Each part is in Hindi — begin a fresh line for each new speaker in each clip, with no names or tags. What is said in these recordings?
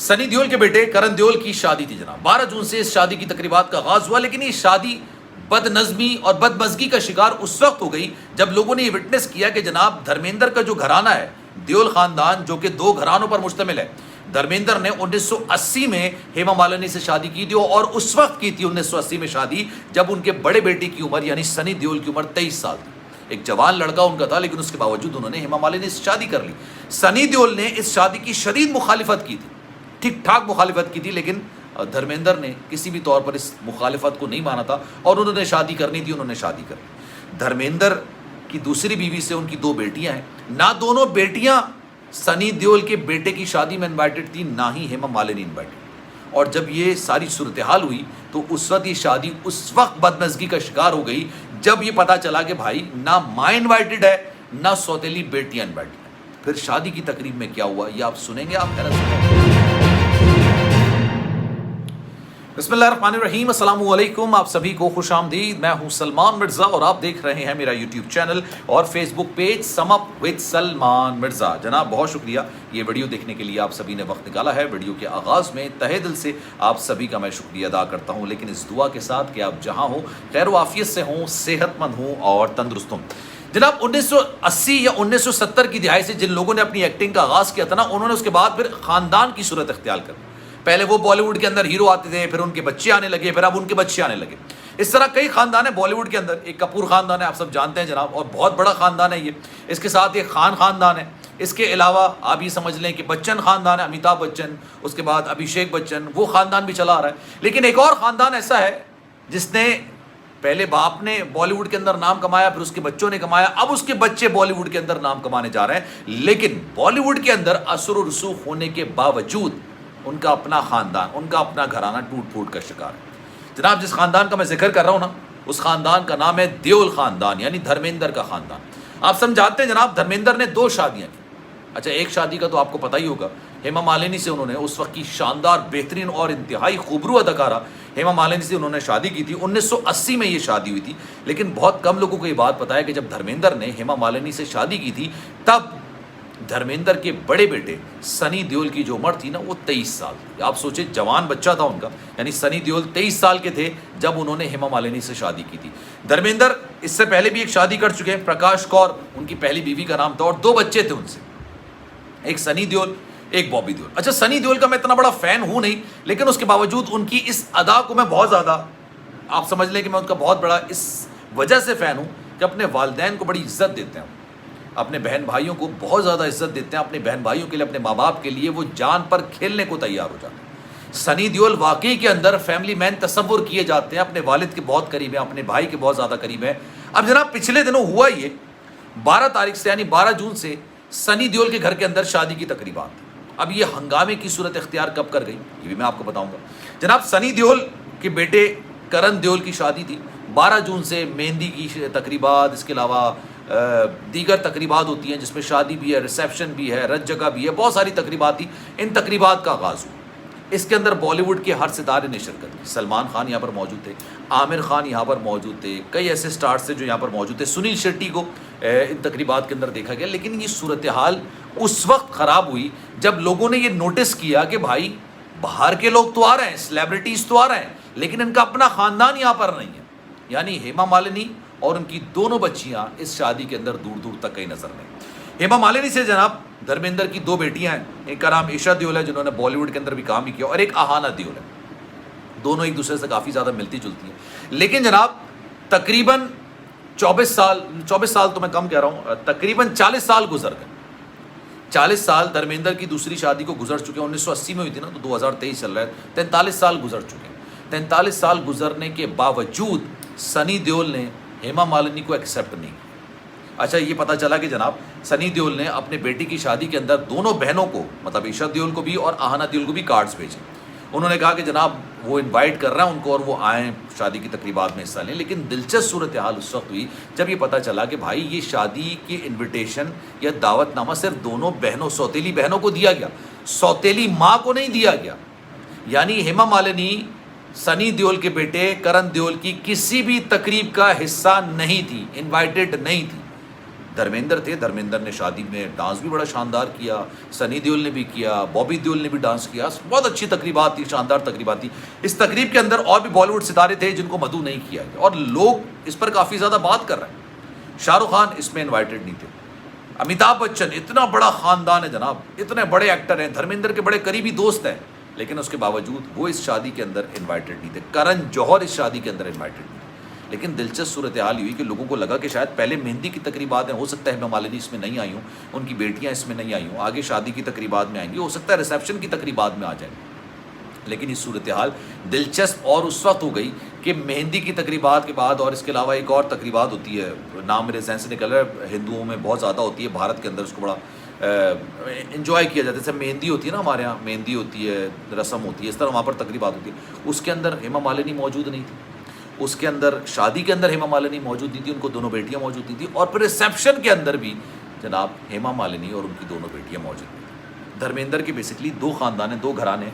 सनी देओल के बेटे करण देओल की शादी थी जनाब। 12 जून से इस शादी की तकरीबात का आगाज हुआ, लेकिन ये शादी बदनज़मी और बदमज़गी का शिकार उस वक्त हो गई जब लोगों ने ये विटनेस किया कि जनाब धर्मेंद्र का जो घराना है, देओल खानदान, जो कि 2 घरानों पर मुश्तमिल है। धर्मेंद्र ने 1980 में हेमा मालिनी से शादी की थी और उस वक्त की थी 1980 में शादी जब उनके बड़े बेटे की उम्र यानी सनी देओल की उम्र 23 साल थी। एक जवान लड़का उनका था, लेकिन उसके बावजूद उन्होंने हेमा मालिनी से शादी कर ली। सनी देओल ने इस शादी की शदीद मुखालिफत की थी, ठीक ठाक मुखालिफत की थी, लेकिन धर्मेंद्र ने किसी भी तौर पर इस मुखालिफत को नहीं माना था और उन्होंने शादी करनी थी, उन्होंने शादी कर ली। धर्मेंद्र की दूसरी बीवी से उनकी 2 बेटियां हैं। ना दोनों बेटियां सनी देओल के बेटे की शादी में इनवाइटेड थी, ना ही हेमा मालिनी इनवाइटेड। और जब ये सारी सूरत हाल हुई तो उस वक्त ये शादी उस वक्त बदमज़गी का शिकार हो गई जब ये पता चला कि भाई ना माँ इनवाइटेड है, ना सौतेली बेटियां इनवाइटेड है। फिर शादी की तकरीब में क्या हुआ ये आप सुनेंगे, आप कहना सुनेंगे। बिस्मिल्लाहिर्रहमानिर्रहीम, अस्सलाम वालेकुम, आप सभी को खुश आमदीद। मैं हूं सलमान मिर्ज़ा और आप देख रहे हैं मेरा यूट्यूब चैनल और Facebook page sum up with Salman Mirza. जनाब बहुत शुक्रिया ये वीडियो देखने के लिए, आप सभी ने वक्त निकाला है। वीडियो के आगाज़ में तहे दिल से आप सभी का मैं शुक्रिया अदा करता हूँ, लेकिन इस दुआ के साथ कि आप जहाँ हो खैर वाफियत से हों, सेहतमंद हों और तंदुरुस्त हों। जनाब 1980 या 1970 की दिहाई से जिन लोगों ने अपनी एक्टिंग का आगाज़ किया था ना, उन्होंने उसके बाद फिर ख़ानदान की सूरत इख्तियार कर। पहले वो बॉलीवुड के अंदर हीरो आते थे, फिर उनके बच्चे आने लगे, फिर अब उनके बच्चे आने लगे। इस तरह कई खानदान है बॉलीवुड के अंदर। एक कपूर खानदान है, आप सब जानते हैं जनाब, और बहुत बड़ा खानदान है ये। इसके साथ एक खान खानदान है। इसके अलावा आप ये समझ लें कि बच्चन खानदान है, अमिताभ बच्चन, उसके बाद अभिषेक बच्चन, वो खानदान भी चला आ रहा है। लेकिन एक और खानदान ऐसा है जिसने पहले बाप ने बॉलीवुड के अंदर नाम कमाया, फिर उसके बच्चों ने कमाया, अब उसके बच्चे बॉलीवुड के अंदर नाम कमाने जा रहे हैं। लेकिन बॉलीवुड के अंदर असर रसूख होने के बावजूद उनका अपना खानदान, उनका अपना घराना टूट फूट का शिकार है। जनाब जिस खानदान का मैं जिक्र कर रहा हूं ना, उस खानदान का नाम है देओल खानदान, यानी धर्मेंद्र का खानदान। आप समझाते हैं जनाब, धर्मेंद्र ने 2 शादियां की। अच्छा, एक शादी का तो आपको पता ही होगा, हेमा मालिनी से उन्होंने, उस वक्त की शानदार, बेहतरीन और इंतहाई खूबरू अदाकारा हेमा मालिनी से उन्होंने शादी की थी। 1980 में ये शादी हुई थी। लेकिन बहुत कम लोगों को ये बात पता है कि जब धर्मेंद्र ने हेमा मालिनी से शादी की थी तब धर्मेंद्र के बड़े बेटे सनी देओल की जो उम्र थी ना, वो 23 साल थी। आप सोचे, जवान बच्चा था उनका, यानी सनी देओल 23 साल के थे जब उन्होंने हेमा मालिनी से शादी की थी। धर्मेंद्र इससे पहले भी एक शादी कर चुके हैं, प्रकाश कौर उनकी पहली बीवी का नाम था, और 2 बच्चे थे उनसे, एक सनी देओल, एक बॉबी देओल। अच्छा, सनी देओल का मैं इतना बड़ा फैन हूं नहीं, लेकिन उसके बावजूद उनकी इस अदा को मैं बहुत ज़्यादा, आप समझ लें कि मैं उनका बहुत बड़ा इस वजह से फ़ैन हूँ कि अपने वालिदैन को बड़ी इज्जत देते हैं, अपने बहन भाइयों को बहुत ज़्यादा इज्जत देते हैं, अपने बहन भाइयों के लिए, अपने माँ बाप के लिए वो जान पर खेलने को तैयार हो जाते हैं। सनी देओल वाकई के अंदर फैमिली मैन तस्वुर किए जाते हैं, अपने वालिद के बहुत करीब हैं, अपने भाई के बहुत ज़्यादा करीब हैं। अब जनाब पिछले दिनों हुआ ये 12 तारीख से यानी 12 जून से सनी देओल के घर के अंदर शादी की तकरीबात। अब ये हंगामे की सूरत इख्तियार कब कर गई ये भी मैं आपको बताऊँगा। जनाब सनी देओल के बेटे करण देओल की शादी थी 12 जून से। मेहंदी की तकरीबात, इसके अलावा दीगर तकरीबात होती हैं जिसमें शादी भी है, रिसेप्शन भी है, रज जगह भी है, बहुत सारी तकरीबात थी। इन तकरीबात का आगाज़ हुआ। इसके अंदर बॉलीवुड के हर सितारे ने शिरकत की। सलमान खान यहाँ पर मौजूद थे, आमिर खान यहाँ पर मौजूद थे, कई ऐसे स्टार्स थे जो यहाँ पर मौजूद थे। सुनील शेट्टी को इन तकरीबात के अंदर देखा गया। लेकिन ये सूरत हाल उस वक्त ख़राब हुई जब लोगों ने ये नोटिस किया कि भाई बाहर के लोग तो आ रहे हैं, सेलिब्रिटीज़ तो आ रहे हैं, लेकिन इनका अपना ख़ानदान यहाँ पर नहीं है। यानी हेमा मालिनी और उनकी दोनों बच्चियां इस शादी के अंदर दूर दूर तक कहीं नजर नहीं। हेमा मालिनी से जनाब धर्मेंद्र की 2 बेटियां हैं, एक का नाम ईशा देओल है जिन्होंने बॉलीवुड के अंदर भी काम ही किया, और एक आहाना देओल है। दोनों एक दूसरे से काफ़ी ज़्यादा मिलती जुलती हैं। लेकिन जनाब तकरीबन 24 साल तो मैं कम कह रहा हूँ, तकरीबन 40 साल गुजर गए। 40 साल धर्मेंद्र की दूसरी शादी को गुजर चुके हैं। 1980 में हुई थी ना, तो 2023 चल रहा है, 43 साल गुजर चुके हैं। 43 साल गुजरने के बावजूद सनी देओल ने हेमा मालिनी को एक्सेप्ट नहीं। अच्छा, ये पता चला कि जनाब सनी देओल ने अपने बेटी की शादी के अंदर दोनों बहनों को, मतलब ईशा देओल को भी और आहाना देओल को भी कार्ड्स भेजे। उन्होंने कहा कि जनाब वो इनवाइट कर रहा है उनको और वो आएँ शादी की तकरीबात में हिस्सा लें। लेकिन दिलचस्प सूरत हाल उस वक्त हुई जब ये पता चला कि भाई ये शादी की इन्विटेशन या दावतनामा सिर्फ दोनों बहनों, सौतेली बहनों को दिया गया, सौतेली माँ को नहीं दिया गया। यानी हेमा मालिनी सनी देओल के बेटे करण देओल की किसी भी तकरीब का हिस्सा नहीं थी, इनवाइटेड नहीं थी। धर्मेंद्र थे, धर्मेंद्र ने शादी में डांस भी बड़ा शानदार किया, सनी देओल ने भी किया, बॉबी देओल ने भी डांस किया, बहुत अच्छी तकरीबात थी, शानदार तकरीबात थी। इस तकरीब के अंदर और भी बॉलीवुड सितारे थे जिनको मधु नहीं किया और लोग इस पर काफ़ी ज़्यादा बात कर रहे हैं। शाहरुख खान इसमें इन्वाइटेड नहीं थे, अमिताभ बच्चन इतना बड़ा ख़ानदान है जनाब, इतने बड़े एक्टर हैं, धर्मेंद्र के बड़े करीबी दोस्त हैं, लेकिन उसके बावजूद वो इस शादी के अंदर इन्वाइटेड नहीं थे। करण जौहर इस शादी के अंदर इन्वाइटेड नहीं थे। लेकिन दिलचस्प सूरत हाल हुई कि लोगों को लगा कि शायद पहले मेहंदी की तकरीबात हो सकता है हेमा मालिनी इसमें नहीं आई हूँ, उनकी बेटियाँ इसमें नहीं आई हूँ, आगे शादी की तकरीबात में आएंगी, हो सकता है रिसेप्शन की तकरीबात में आ जाए। लेकिन इस सूरत हाल दिलचस्प और उस वक्त हो गई कि मेहंदी की तकरीबात के बाद और इसके अलावा एक और तकरीबात होती है, नाम मेरे जहन से निकल रहा है, हिंदुओं में बहुत ज़्यादा होती है, भारत के अंदर उसको बड़ा इन्जॉय किया जाता है। जैसे मेहंदी होती है ना, हमारे यहाँ मेहंदी होती है, रस्म होती है, इस तरह वहाँ पर तकरीबात होती है। उसके अंदर हेमा मालिनी मौजूद नहीं थी, उसके अंदर शादी के अंदर हेमा मालिनी मौजूद नहीं थी, उनको दोनों बेटियाँ मौजूद नहीं थी, और फिर रिसेप्शन के अंदर भी जनाब हेमा मालिनी और उनकी दोनों बेटियाँ मौजूद थी। धर्मेंद्र के बेसिकली दो ख़ानदान हैं, दो घराने,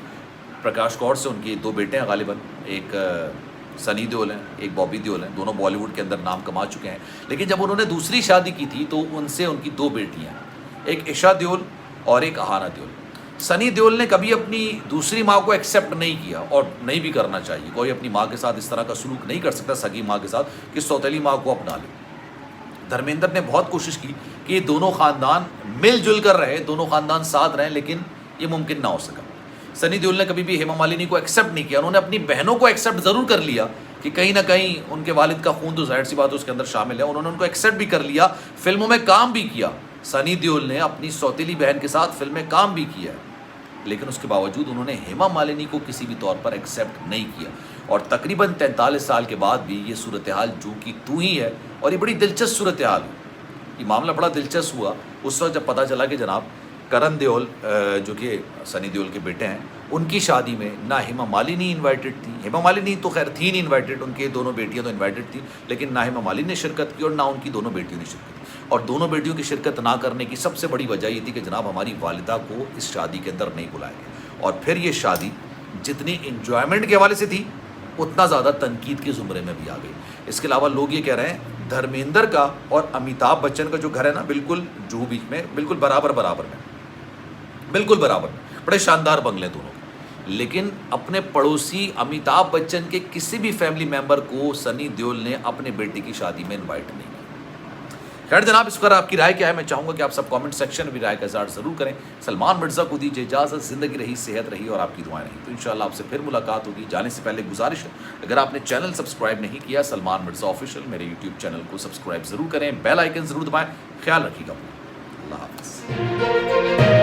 प्रकाश कौर से उनकी दो बेटे हैं गालिबन, एक सनी देओल हैं, एक बॉबी देओल हैं, दोनों बॉलीवुड के अंदर नाम कमा चुके हैं। लेकिन जब उन्होंने दूसरी शादी की थी तो उनसे उनकी दो बेटियाँ, एक ईशा देओल और एक अहाना देओल। सनी देओल ने कभी अपनी दूसरी माँ को एक्सेप्ट नहीं किया और नहीं भी करना चाहिए, कोई अपनी माँ के साथ इस तरह का सलूक नहीं कर सकता सगी माँ के साथ कि सौतेली माँ को अपना ले। धर्मेंद्र ने बहुत कोशिश की कि दोनों ख़ानदान मिलजुल कर रहे, दोनों ख़ानदान साथ रहें, लेकिन ये मुमकिन ना हो सका। सनी देओल ने कभी भी हेमा मालिनी को एक्सेप्ट नहीं किया, उन्होंने अपनी बहनों को एक्सेप्ट ज़रूर कर लिया कि कहीं ना कहीं उनके वालिद का खून तो जाहिर सी बात उसके अंदर शामिल है, उन्होंने उनको एक्सेप्ट भी कर लिया, फिल्मों में काम भी किया। सनी देओल ने अपनी सौतेली बहन के साथ फिल्म में काम भी किया, लेकिन उसके बावजूद उन्होंने हेमा मालिनी को किसी भी तौर पर एक्सेप्ट नहीं किया। और तकरीबन 43 साल के बाद भी ये सूरत हाल जो कि तू ही है, और ये बड़ी दिलचस्प सूरत हाल हुई। ये मामला बड़ा दिलचस्प हुआ उस वक्त जब पता चला कि जनाब करण देओल जो कि सनी देओल के बेटे हैं, उनकी शादी में ना हेमा मालिनी इन्वाइटेड थी। हेमा मालिनी तो खैर थी नहीं इन्वाइटेड, उनके दोनों बेटियां तो इन्वाइटेड थी, लेकिन ना हेमा मालिनी ने शिरकत की और ना उनकी दोनों बेटियों ने शिरकत की। और दोनों बेटियों की शिरकत ना करने की सबसे बड़ी वजह ये थी कि जनाब हमारी वालिदा को इस शादी के अंदर नहीं बुलाया गया। और फिर ये शादी जितनी इंजॉयमेंट के हवाले से थी उतना ज़्यादा तनकीद के ज़ुमरे में भी आ गई। इसके अलावा लोग ये कह रहे हैं धर्मेंद्र का और अमिताभ बच्चन का जो घर है ना, बिल्कुल जुहू बीच में, बिल्कुल बराबर में, बिल्कुल बराबर में, बड़े शानदार बंगले दोनों। लेकिन अपने पड़ोसी अमिताभ बच्चन के किसी भी फैमिली मेंबर को सनी देओल ने अपने बेटे की शादी में इनवाइट नहीं किया। खैर जनाब, इस पर आपकी राय क्या है? मैं चाहूँगा कि आप सब कमेंट सेक्शन में भी राय का इज़हार ज़रूर करें। सलमान मिर्ज़ा को दीजिए इजाज़त, ज़िंदगी रही, सेहत रही और आपकी दुआएं रही। तो इंशाल्लाह आपसे फिर मुलाकात होगी। जाने से पहले गुजारिश है, अगर आपने चैनल सब्सक्राइब नहीं किया सलमान मिर्ज़ा ऑफिशियल, मेरे यूट्यूब चैनल को सब्सक्राइब ज़रूर करें, बेल आइकन ज़रूर दबाएँ। ख्याल रखिएगा, अल्लाह हाफ़िज़।